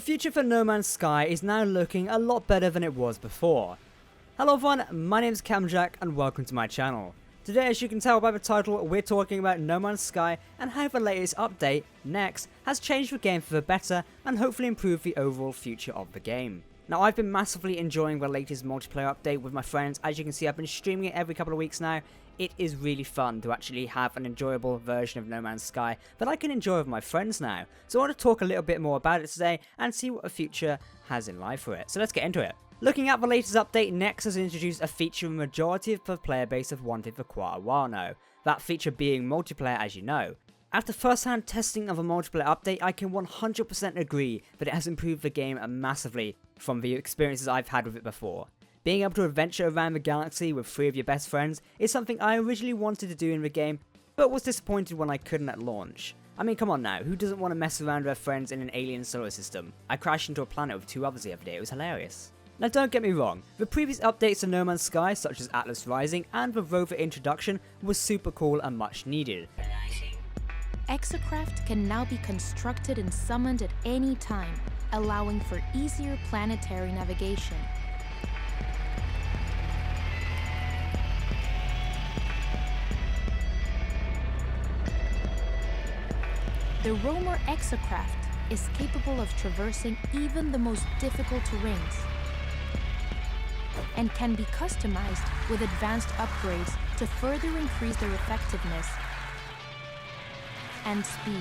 future for No Man's Sky is now looking a lot better than it was before. Hello everyone, my name is Camjack and welcome to my channel. Today, as you can tell by the title, we're talking about No Man's Sky and how the latest update, Next, has changed the game for the better and hopefully improved the overall future of the game. Now, I've been massively enjoying the latest multiplayer update with my friends. As you can see, I've been streaming it every couple of weeks now. It is really fun to actually have an enjoyable version of No Man's Sky that I can enjoy with my friends now. So I want to talk a little bit more about it today and see what the future has in life for it. So let's get into it. Looking at the latest update, Next has introduced a feature the majority of the player base have wanted for quite a while now. That feature being multiplayer, as you know. After first-hand testing of a multiplayer update, I can 100% agree that it has improved the game massively from the experiences I've had with it before. Being able to adventure around the galaxy with 3 of your best friends is something I originally wanted to do in the game, but was disappointed when I couldn't at launch. I mean, come on now, who doesn't want to mess around with their friends in an alien solar system? I crashed into a planet with 2 others the other day, it was hilarious. Now don't get me wrong, the previous updates to No Man's Sky, such as Atlas Rising and the rover introduction, was super cool and much needed. Exocraft can now be constructed and summoned at any time, allowing for easier planetary navigation. The Roamer Exocraft is capable of traversing even the most difficult terrains and can be customized with advanced upgrades to further increase their effectiveness and speed.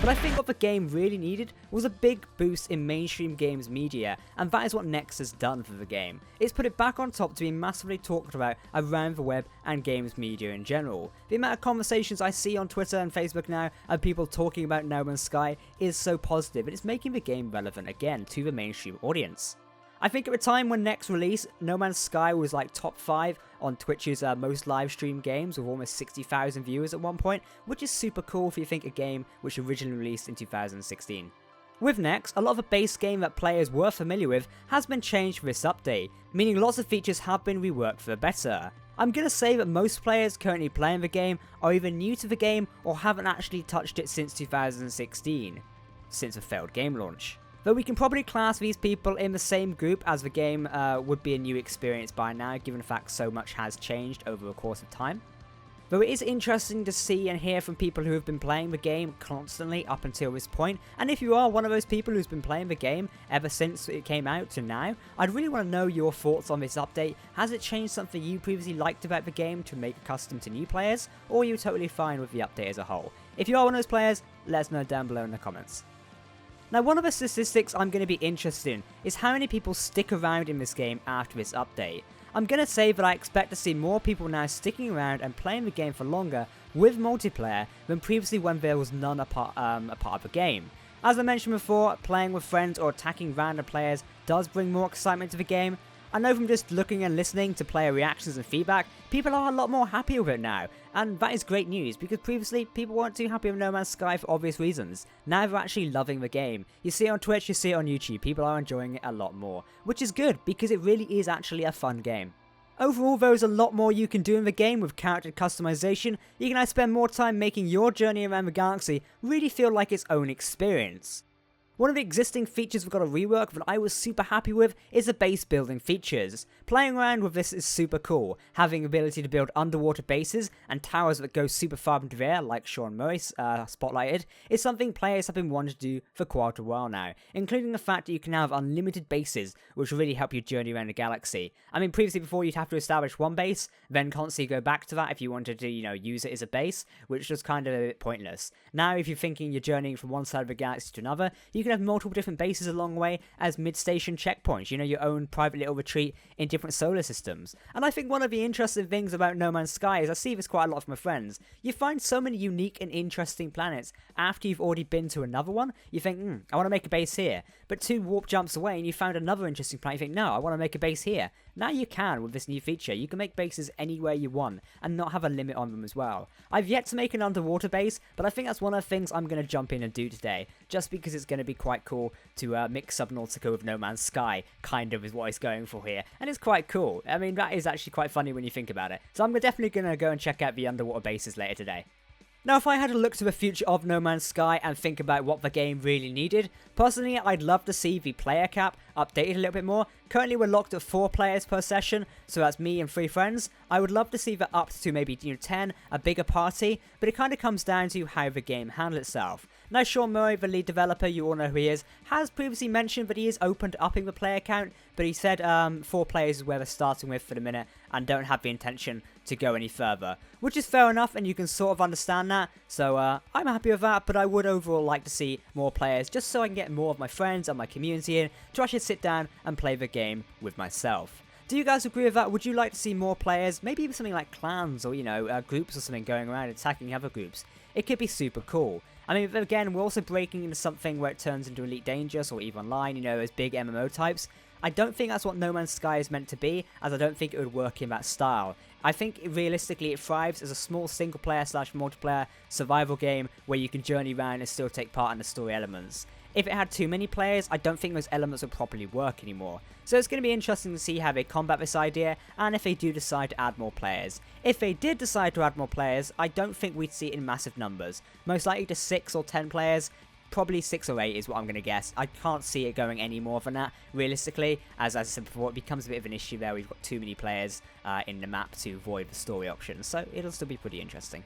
But I think what the game really needed was a big boost in mainstream games media, and that is what Next has done for the game. It's put it back on top to be massively talked about around the web and games media in general. The amount of conversations I see on Twitter and Facebook now of people talking about No Man's Sky is so positive, and it's making the game relevant again to the mainstream audience. I think at the time when Next released, No Man's Sky was like top 5 on Twitch's most live stream games with almost 60,000 viewers at one point, which is super cool if you think a game which originally released in 2016. With Next, a lot of the base game that players were familiar with has been changed for this update, meaning lots of features have been reworked for the better. I'm gonna say that most players currently playing the game are either new to the game or haven't actually touched it since 2016, since a failed game launch. Though we can probably class these people in the same group as the game would be a new experience by now, given the fact so much has changed over the course of time. Though it is interesting to see and hear from people who have been playing the game constantly up until this point, and if you are one of those people who's been playing the game ever since it came out to now, I'd really want to know your thoughts on this update. Has it changed something you previously liked about the game to make it custom to new players, or are you totally fine with the update as a whole? If you are one of those players, let us know down below in the comments. Now, one of the statistics I'm going to be interested in is how many people stick around in this game after this update. I'm going to say that I expect to see more people now sticking around and playing the game for longer with multiplayer than previously when there was none a part of the game. As I mentioned before, playing with friends or attacking random players does bring more excitement to the game. I know from just looking and listening to player reactions and feedback, people are a lot more happy with it now, and that is great news because previously people weren't too happy with No Man's Sky for obvious reasons. Now they're actually loving the game. You see it on Twitch, you see it on YouTube, people are enjoying it a lot more, which is good because it really is actually a fun game. Overall, there is a lot more you can do in the game with character customization. You can now spend more time making your journey around the galaxy really feel like its own experience. One of the existing features we've got to rework that I was super happy with is the base building features. Playing around with this is super cool. Having the ability to build underwater bases and towers that go super far into the air, like Sean Murray spotlighted, is something players have been wanting to do for quite a while now, including the fact that you can have unlimited bases, which will really help you journey around the galaxy. I mean, previously before you'd have to establish one base, then constantly go back to that if you wanted to, use it as a base, which was kind of a bit pointless. Now, if you're thinking you're journeying from one side of the galaxy to another, you can have multiple different bases along the way as mid-station checkpoints, your own private little retreat in different solar systems. And I think one of the interesting things about No Man's Sky is I see this quite a lot from my friends. You find so many unique and interesting planets after you've already been to another one. You think, I want to make a base here. But 2 warp jumps away and you found another interesting planet. You think, no, I want to make a base here. Now you can with this new feature. You can make bases anywhere you want and not have a limit on them as well. I've yet to make an underwater base, but I think that's one of the things I'm going to jump in and do today, just because it's going to be be quite cool to mix Subnautica with No Man's Sky, kind of is what he's going for here, and it's quite cool. I mean, that is actually quite funny when you think about it. So I'm definitely going to go and check out the underwater bases later today. Now, if I had a look to the future of No Man's Sky and think about what the game really needed, personally, I'd love to see the player cap updated a little bit more. Currently, we're locked at 4 players per session, so that's me and 3 friends. I would love to see that up to maybe 10, a bigger party, but it kind of comes down to how the game handles itself. Now, Sean Murray, the lead developer, you all know who he is, has previously mentioned that he is open to upping the player count, but he said 4 players is where they're starting with for the minute and don't have the intention to go any further, which is fair enough, and you can sort of understand that, so I'm happy with that, but I would overall like to see more players just so I can get more of my friends and my community in to actually sit down and play the game with myself. Do you guys agree with that? Would you like to see more players, maybe even something like clans or, groups or something going around attacking other groups? It could be super cool. I mean, again, we're also breaking into something where it turns into Elite Dangerous or EVE Online, as big MMO types. I don't think that's what No Man's Sky is meant to be, as I don't think it would work in that style. I think realistically it thrives as a small single player / multiplayer survival game where you can journey around and still take part in the story elements. If it had too many players, I don't think those elements would properly work anymore. So it's going to be interesting to see how they combat this idea, and if they do decide to add more players. If they did decide to add more players, I don't think we'd see it in massive numbers. Most likely to 6 or 10 players. Probably 6 or 8 is what I'm going to guess. I can't see it going any more than that, realistically. As I said before, it becomes a bit of an issue there. We've got too many players in the map to avoid the story options, so it'll still be pretty interesting.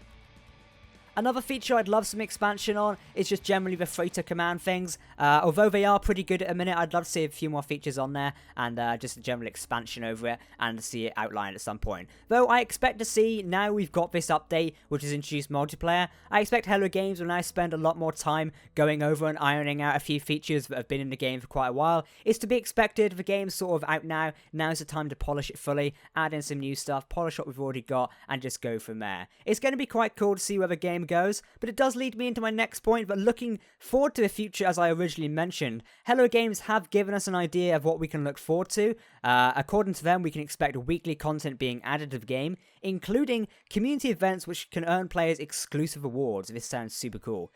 Another feature I'd love some expansion on is just generally the freighter command things. Although they are pretty good at a minute, I'd love to see a few more features on there and just a general expansion over it and see it outlined at some point. Though I expect to see, now we've got this update which has introduced multiplayer, I expect Hello Games will now spend a lot more time going over and ironing out a few features that have been in the game for quite a while. It's to be expected, the game's sort of out now, now's the time to polish it fully, add in some new stuff, polish what we've already got and just go from there. It's going to be quite cool to see where the game goes, but it does lead me into my next point. But looking forward to the future, as I originally mentioned, Hello Games have given us an idea of what we can look forward to. According to them, we can expect weekly content being added to the game, including community events which can earn players exclusive awards. This sounds super cool.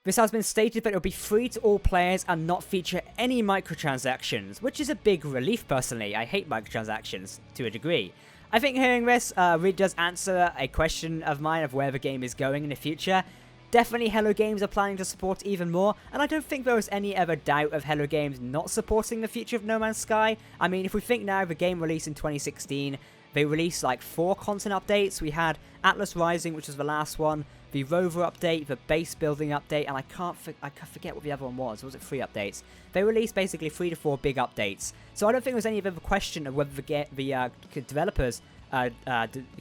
This has been stated that it will be free to all players and not feature any microtransactions, which is a big relief personally. I hate microtransactions to a degree. I think hearing this really does answer a question of mine of where the game is going in the future. Definitely Hello Games are planning to support even more, and I don't think there was any ever doubt of Hello Games not supporting the future of No Man's Sky. I mean, if we think now, the game released in 2016, they released like 4 content updates. We had Atlas Rising, which was the last one, the Rover update, the base building update, and I forget what the other one was. Was it 3 updates? They released basically 3 to 4 big updates. So I don't think there was any other question of whether the developers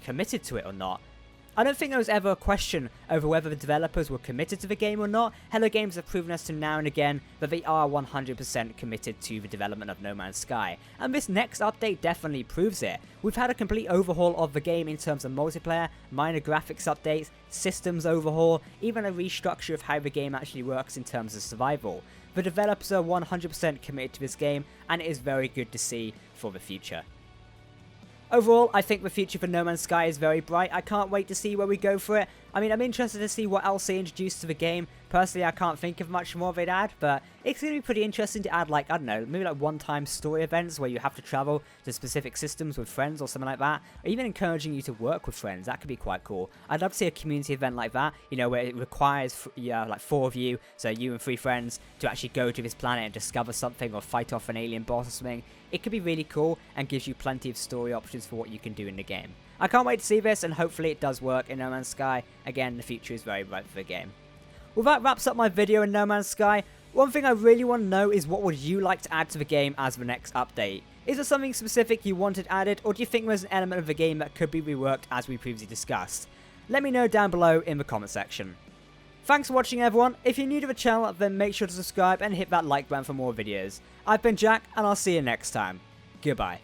committed to it or not. I don't think there was ever a question over whether the developers were committed to the game or not. Hello Games have proven us to now and again that they are 100% committed to the development of No Man's Sky, and this next update definitely proves it. We've had a complete overhaul of the game in terms of multiplayer, minor graphics updates, systems overhaul, even a restructure of how the game actually works in terms of survival. The developers are 100% committed to this game, and it is very good to see for the future. Overall, I think the future for No Man's Sky is very bright. I can't wait to see where we go for it. I mean, I'm interested to see what else they introduce to the game. Personally, I can't think of much more they'd add, but it's going to be pretty interesting to add, like, I don't know, maybe like one-time story events where you have to travel to specific systems with friends or something like that, or even encouraging you to work with friends. That could be quite cool. I'd love to see a community event like that, where it requires, like 4 of you, so you and 3 friends, to actually go to this planet and discover something or fight off an alien boss or something. It could be really cool and gives you plenty of story options for what you can do in the game. I can't wait to see this, and hopefully it does work in No Man's Sky. Again, the future is very bright for the game. Well, that wraps up my video in No Man's Sky. One thing I really want to know is, what would you like to add to the game as the next update? Is there something specific you wanted added, or do you think there's an element of the game that could be reworked as we previously discussed? Let me know down below in the comment section. Thanks for watching, everyone. If you're new to the channel, then make sure to subscribe and hit that like button for more videos. I've been Jack, and I'll see you next time. Goodbye.